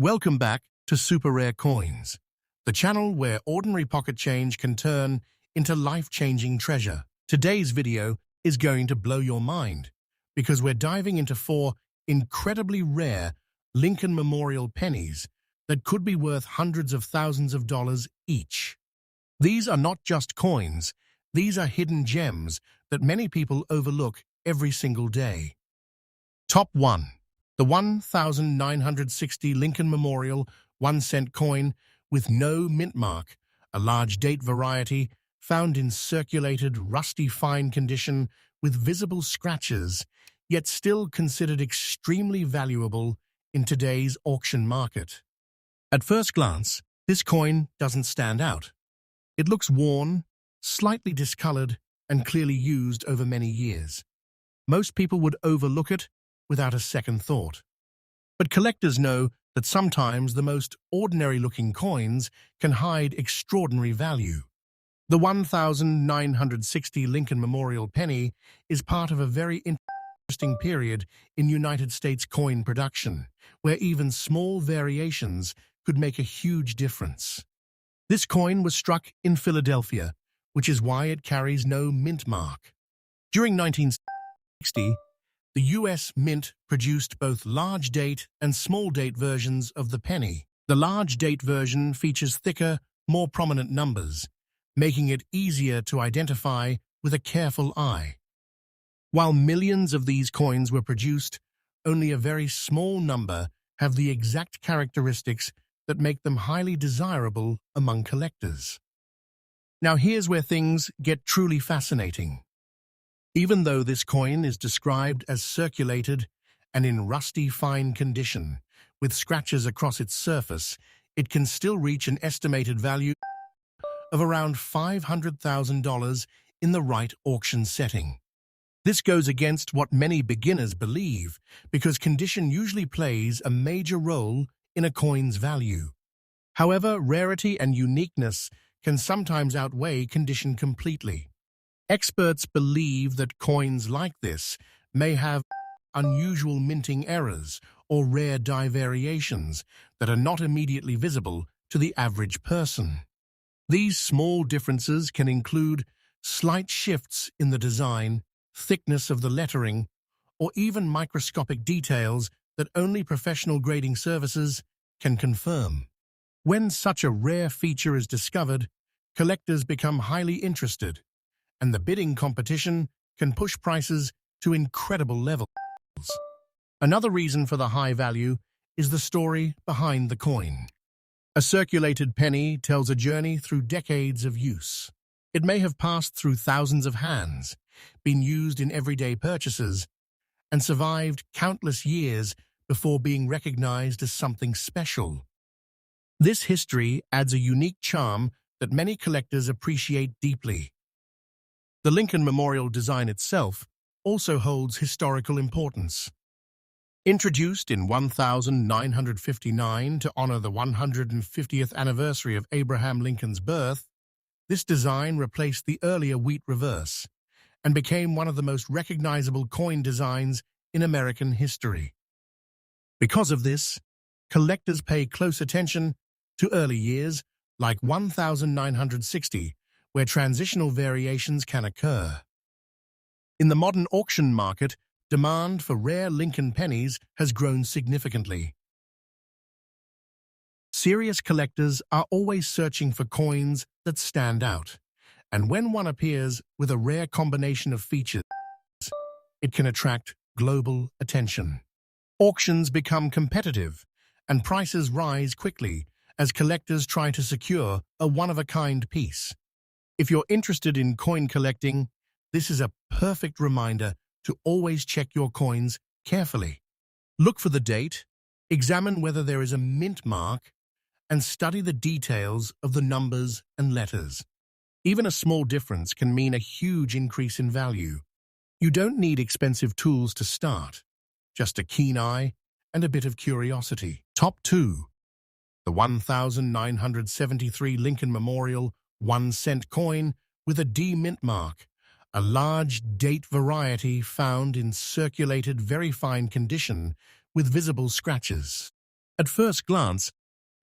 Welcome back to Super Rare Coins, the channel where ordinary pocket change can turn into life-changing treasure. Today's video is going to blow your mind because we're diving into 4 incredibly rare Lincoln Memorial pennies that could be worth hundreds of thousands of dollars each. These are not just coins, these are hidden gems that many people overlook every single day. Top 1. The 1960 Lincoln Memorial 1-cent coin with no mint mark, a large date variety found in circulated, rusty fine condition with visible scratches, yet still considered extremely valuable in today's auction market. At first glance, this coin doesn't stand out. It looks worn, slightly discolored, and clearly used over many years. Most people would overlook it without a second thought. But collectors know that sometimes the most ordinary-looking coins can hide extraordinary value. The 1960 Lincoln Memorial penny is part of a very interesting period in United States coin production, where even small variations could make a huge difference. This coin was struck in Philadelphia, which is why it carries no mint mark. During 1960, the U.S. Mint produced both large date and small date versions of the penny. The large date version features thicker, more prominent numbers, making it easier to identify with a careful eye. While millions of these coins were produced, only a very small number have the exact characteristics that make them highly desirable among collectors. Now here's where things get truly fascinating. Even though this coin is described as circulated and in rusty fine condition, with scratches across its surface, it can still reach an estimated value of around $500,000 in the right auction setting. This goes against what many beginners believe, because condition usually plays a major role in a coin's value. However, rarity and uniqueness can sometimes outweigh condition completely. Experts believe that coins like this may have unusual minting errors or rare die variations that are not immediately visible to the average person. These small differences can include slight shifts in the design, thickness of the lettering, or even microscopic details that only professional grading services can confirm. When such a rare feature is discovered, collectors become highly interested, and the bidding competition can push prices to incredible levels. Another reason for the high value is the story behind the coin. A circulated penny tells a journey through decades of use. It may have passed through thousands of hands, been used in everyday purchases, and survived countless years before being recognized as something special. This history adds a unique charm that many collectors appreciate deeply. The Lincoln Memorial design itself also holds historical importance. Introduced in 1959 to honor the 150th anniversary of Abraham Lincoln's birth, this design replaced the earlier wheat reverse and became one of the most recognizable coin designs in American history. Because of this, collectors pay close attention to early years like 1960, where transitional variations can occur. In the modern auction market, demand for rare Lincoln pennies has grown significantly. Serious collectors are always searching for coins that stand out, and when one appears with a rare combination of features, it can attract global attention. Auctions become competitive, and prices rise quickly as collectors try to secure a one-of-a-kind piece. If you're interested in coin collecting, this is a perfect reminder to always check your coins carefully. Look for the date, examine whether there is a mint mark, and study the details of the numbers and letters. Even a small difference can mean a huge increase in value. You don't need expensive tools to start, just a keen eye and a bit of curiosity. Top 2. The 1973 Lincoln Memorial 1-cent coin with a D mint mark, a large date variety found in circulated very fine condition with visible scratches. At first glance,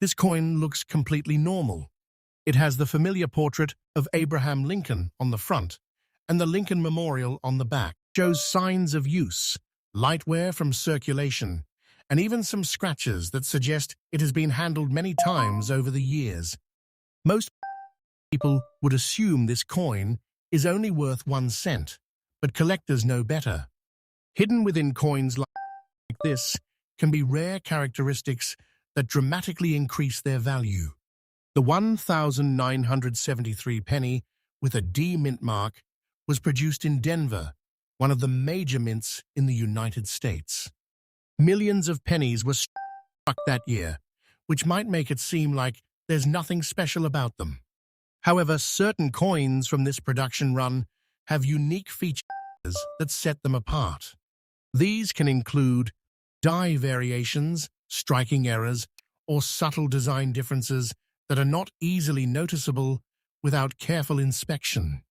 this coin looks completely normal. It has the familiar portrait of Abraham Lincoln on the front and the Lincoln Memorial on the back. Shows signs of use, light wear from circulation, and even some scratches that suggest it has been handled many times over the years. Most people would assume this coin is only worth 1 cent, but collectors know better. Hidden within coins like this can be rare characteristics that dramatically increase their value. The 1973 penny with a D mint mark was produced in Denver, one of the major mints in the United States. Millions of pennies were struck that year, which might make it seem like there's nothing special about them. However, certain coins from this production run have unique features that set them apart. These can include die variations, striking errors, or subtle design differences that are not easily noticeable without careful inspection.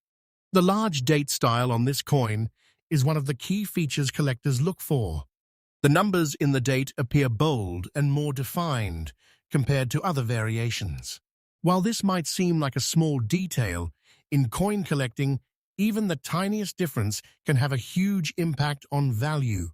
The large date style on this coin is one of the key features collectors look for. The numbers in the date appear bold and more defined compared to other variations. While this might seem like a small detail, in coin collecting, even the tiniest difference can have a huge impact on value.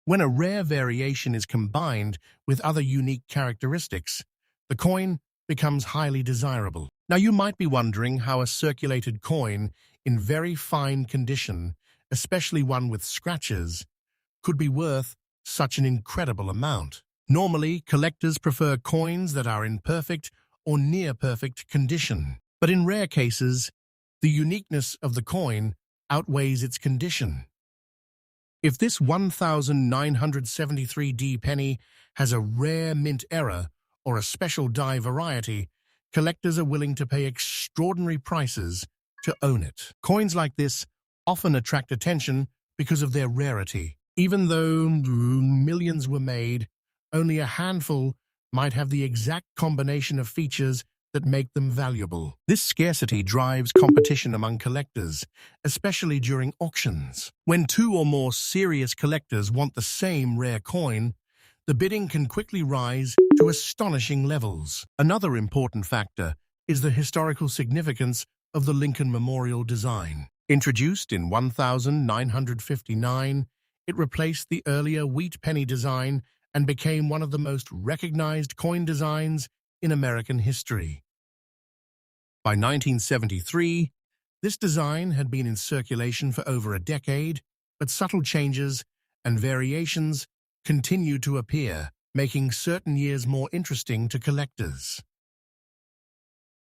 When a rare variation is combined with other unique characteristics, the coin becomes highly desirable. Now, you might be wondering how a circulated coin in very fine condition, especially one with scratches, could be worth such an incredible amount. Normally, collectors prefer coins that are in perfect or near-perfect condition. But in rare cases, the uniqueness of the coin outweighs its condition. If this 1973D penny has a rare mint error or a special die variety, collectors are willing to pay extraordinary prices to own it. Coins like this often attract attention because of their rarity. Even though millions were made, only a handful might have the exact combination of features that make them valuable. This scarcity drives competition among collectors, especially during auctions. When 2 or more serious collectors want the same rare coin, the bidding can quickly rise to astonishing levels. Another important factor is the historical significance of the Lincoln Memorial design. Introduced in 1959, it replaced the earlier wheat penny design and became one of the most recognized coin designs in American history. By 1973, this design had been in circulation for over a decade, but subtle changes and variations continued to appear, making certain years more interesting to collectors.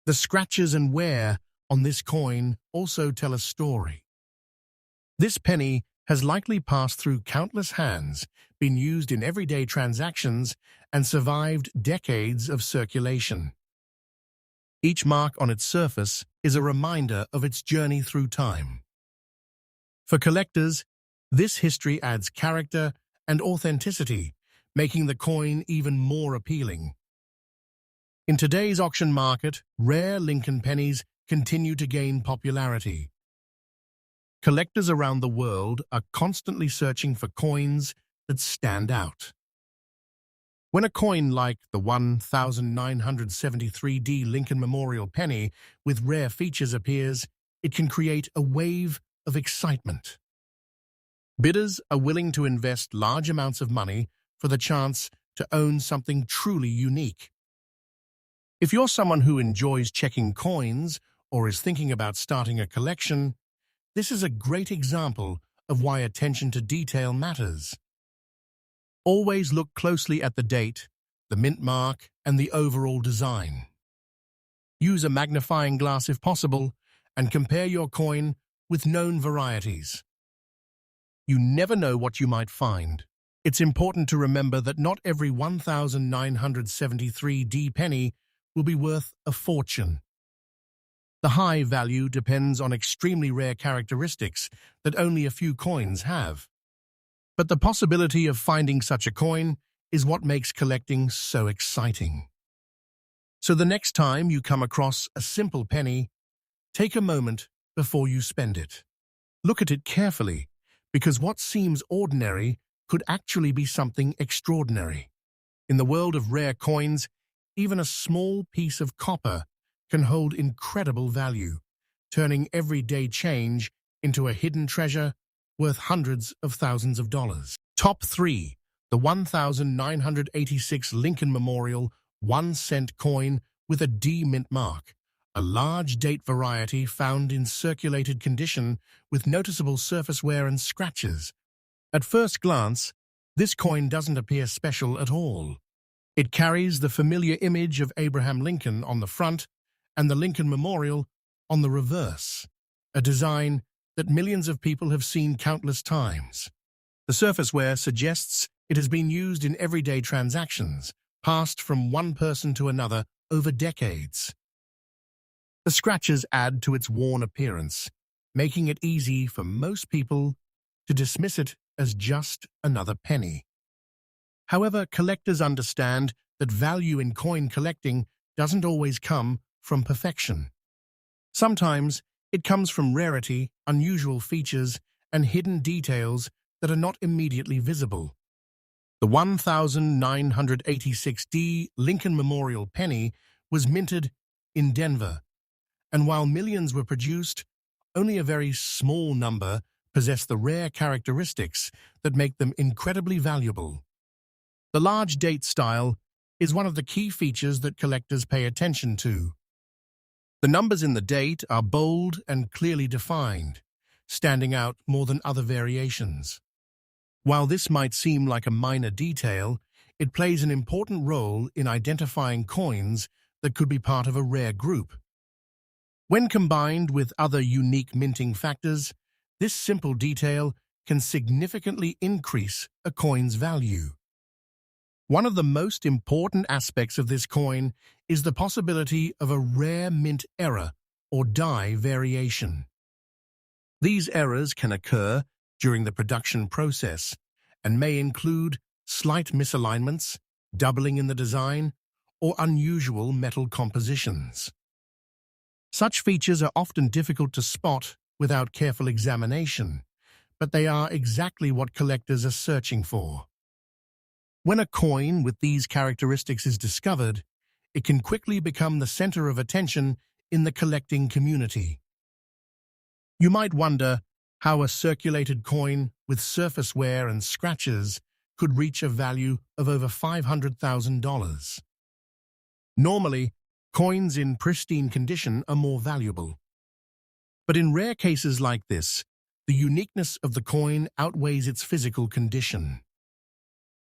The scratches and wear on this coin also tell a story. This penny has likely passed through countless hands, been used in everyday transactions, and survived decades of circulation. Each mark on its surface is a reminder of its journey through time. For collectors, this history adds character and authenticity, making the coin even more appealing. In today's auction market, rare Lincoln pennies continue to gain popularity. Collectors around the world are constantly searching for coins that stand out. When a coin like the 1973D Lincoln Memorial penny with rare features appears, it can create a wave of excitement. Bidders are willing to invest large amounts of money for the chance to own something truly unique. If you're someone who enjoys checking coins or is thinking about starting a collection, this is a great example of why attention to detail matters. Always look closely at the date, the mint mark, and the overall design. Use a magnifying glass if possible, and compare your coin with known varieties. You never know what you might find. It's important to remember that not every 1973D penny will be worth a fortune. The high value depends on extremely rare characteristics that only a few coins have. But the possibility of finding such a coin is what makes collecting so exciting. So the next time you come across a simple penny, take a moment before you spend it. Look at it carefully, because what seems ordinary could actually be something extraordinary. In the world of rare coins, even a small piece of copper can hold incredible value, turning everyday change into a hidden treasure worth hundreds of thousands of dollars. Top 3. The 1986 Lincoln Memorial 1-cent coin with a D mint mark, a large date variety found in circulated condition with noticeable surface wear and scratches. At first glance, this coin doesn't appear special at all. It carries the familiar image of Abraham Lincoln on the front and the Lincoln Memorial on the reverse, a design that millions of people have seen countless times. The surface wear suggests it has been used in everyday transactions, passed from one person to another over decades. The scratches add to its worn appearance, making it easy for most people to dismiss it as just another penny. However, collectors understand that value in coin collecting doesn't always come from perfection. Sometimes it comes from rarity, unusual features, and hidden details that are not immediately visible. The 1986D Lincoln Memorial penny was minted in Denver, and while millions were produced, only a very small number possess the rare characteristics that make them incredibly valuable. The large date style is one of the key features that collectors pay attention to. The numbers in the date are bold and clearly defined, standing out more than other variations. While this might seem like a minor detail, it plays an important role in identifying coins that could be part of a rare group. When combined with other unique minting factors, this simple detail can significantly increase a coin's value. One of the most important aspects of this coin is the possibility of a rare mint error or die variation. These errors can occur during the production process and may include slight misalignments, doubling in the design, or unusual metal compositions. Such features are often difficult to spot without careful examination, but they are exactly what collectors are searching for. When a coin with these characteristics is discovered, it can quickly become the center of attention in the collecting community. You might wonder how a circulated coin with surface wear and scratches could reach a value of over $500,000. Normally, coins in pristine condition are more valuable. But in rare cases like this, the uniqueness of the coin outweighs its physical condition.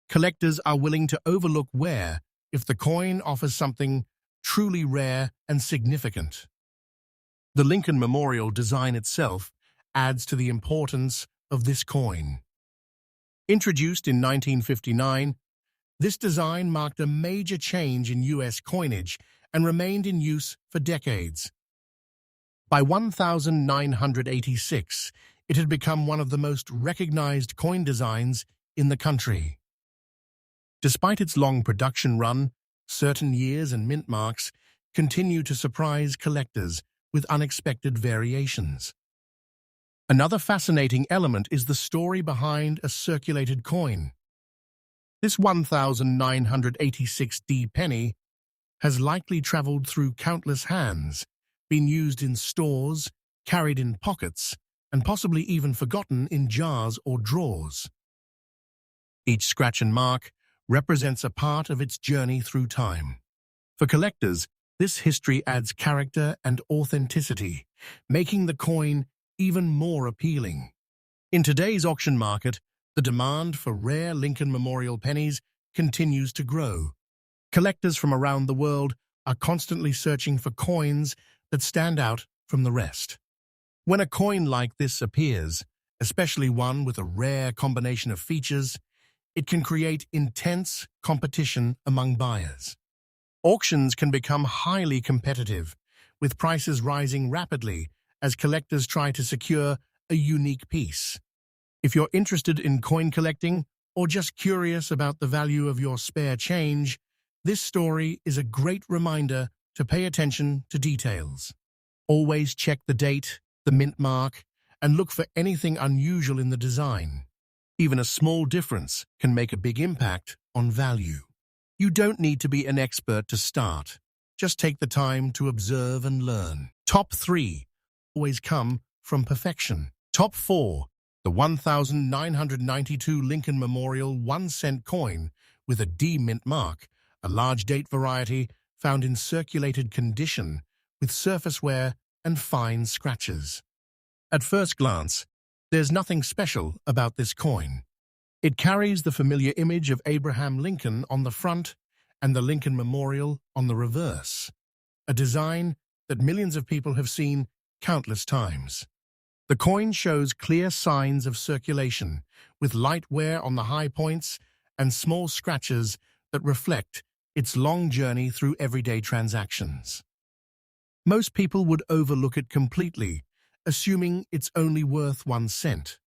Collectors are willing to overlook wear if the coin offers something truly rare and significant. The Lincoln Memorial design itself adds to the importance of this coin. Introduced in 1959, this design marked a major change in U.S. coinage and remained in use for decades. By 1986, it had become one of the most recognized coin designs in the country. Despite its long production run, certain years and mint marks continue to surprise collectors with unexpected variations. Another fascinating element is the story behind a circulated coin. This 1986D penny has likely traveled through countless hands, been used in stores, carried in pockets, and possibly even forgotten in jars or drawers. Each scratch and mark represents a part of its journey through time. For collectors, this history adds character and authenticity, making the coin even more appealing. In today's auction market, the demand for rare Lincoln Memorial pennies continues to grow. Collectors from around the world are constantly searching for coins that stand out from the rest. When a coin like this appears, especially one with a rare combination of features, it can create intense competition among buyers. Auctions can become highly competitive, with prices rising rapidly as collectors try to secure a unique piece. If you're interested in coin collecting or just curious about the value of your spare change, this story is a great reminder to pay attention to details. Always check the date, the mint mark, and look for anything unusual in the design. Even a small difference can make a big impact on value. You don't need to be an expert to start. Just take the time to observe and learn. Top 3 always come from perfection. Top 4, the 1992 Lincoln Memorial 1-cent coin with a D mint mark, a large date variety found in circulated condition with surface wear and fine scratches. At first glance, there's nothing special about this coin. It carries the familiar image of Abraham Lincoln on the front and the Lincoln Memorial on the reverse, a design that millions of people have seen countless times. The coin shows clear signs of circulation, with light wear on the high points and small scratches that reflect its long journey through everyday transactions. Most people would overlook it completely, assuming it's only worth 1 cent.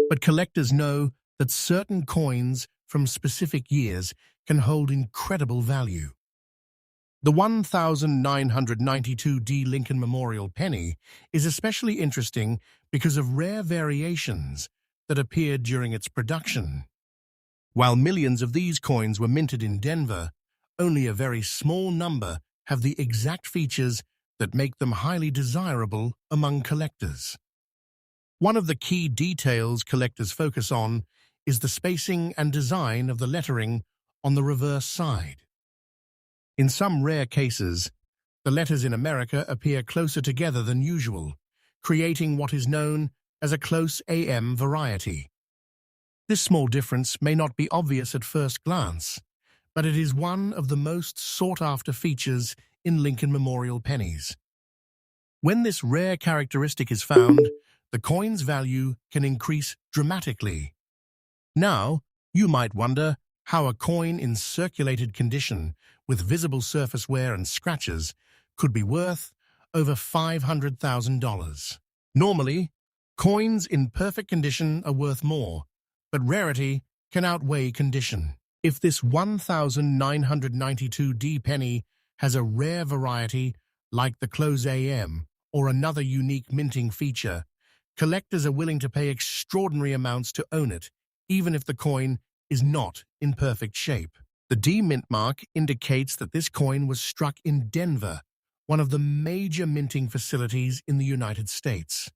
But collectors know that certain coins from specific years can hold incredible value. The 1992 Lincoln Memorial penny is especially interesting because of rare variations that appeared during its production. While millions of these coins were minted in Denver, only a very small number have the exact features that make them highly desirable among collectors. One of the key details collectors focus on is the spacing and design of the lettering on the reverse side. In some rare cases, the letters in America appear closer together than usual, creating what is known as a close AM variety. This small difference may not be obvious at first glance, but it is one of the most sought-after features in Lincoln Memorial pennies. When this rare characteristic is found, the coin's value can increase dramatically. Now, you might wonder how a coin in circulated condition with visible surface wear and scratches could be worth over $500,000. Normally, coins in perfect condition are worth more, but rarity can outweigh condition. If this 1992 penny has a rare variety like the close AM or another unique minting feature, collectors are willing to pay extraordinary amounts to own it, even if the coin is not in perfect shape. The D mint mark indicates that this coin was struck in Denver, one of the major minting facilities in the United States.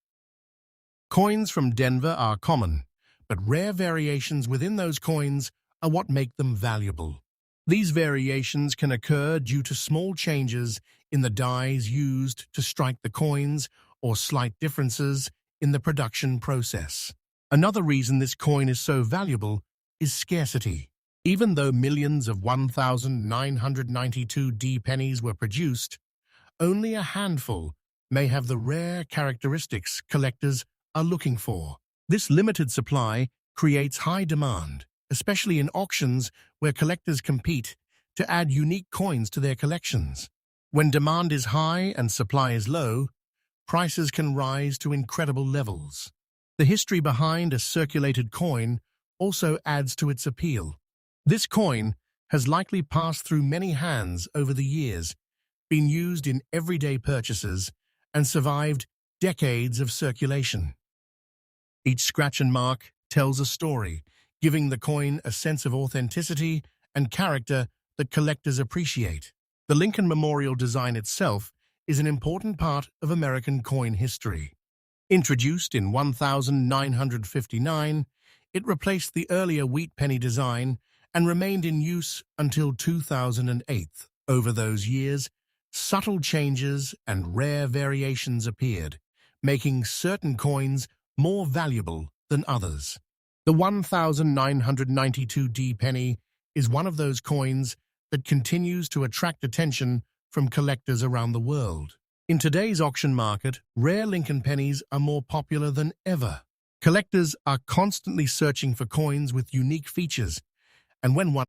Coins from Denver are common, but rare variations within those coins are what make them valuable. These variations can occur due to small changes in the dies used to strike the coins or slight differences in the production process. Another reason this coin is so valuable is scarcity. Even though millions of 1992 pennies were produced, only a handful may have the rare characteristics collectors are looking for. This limited supply creates high demand, especially in auctions where collectors compete to add unique coins to their collections. When demand is high and supply is low, prices can rise to incredible levels. The history behind a circulated coin also adds to its appeal. This coin has likely passed through many hands over the years, been used in everyday purchases, and survived decades of circulation. Each scratch and mark tells a story, giving the coin a sense of authenticity and character that collectors appreciate. The Lincoln Memorial design itself is an important part of American coin history. Introduced in 1959, it replaced the earlier wheat penny design and remained in use until 2008. Over those years, subtle changes and rare variations appeared, making certain coins more valuable than others. The 1992 penny is one of those coins that continues to attract attention from collectors around the world. In today's auction market, rare Lincoln pennies are more popular than ever. Collectors are constantly searching for coins with unique features, and when one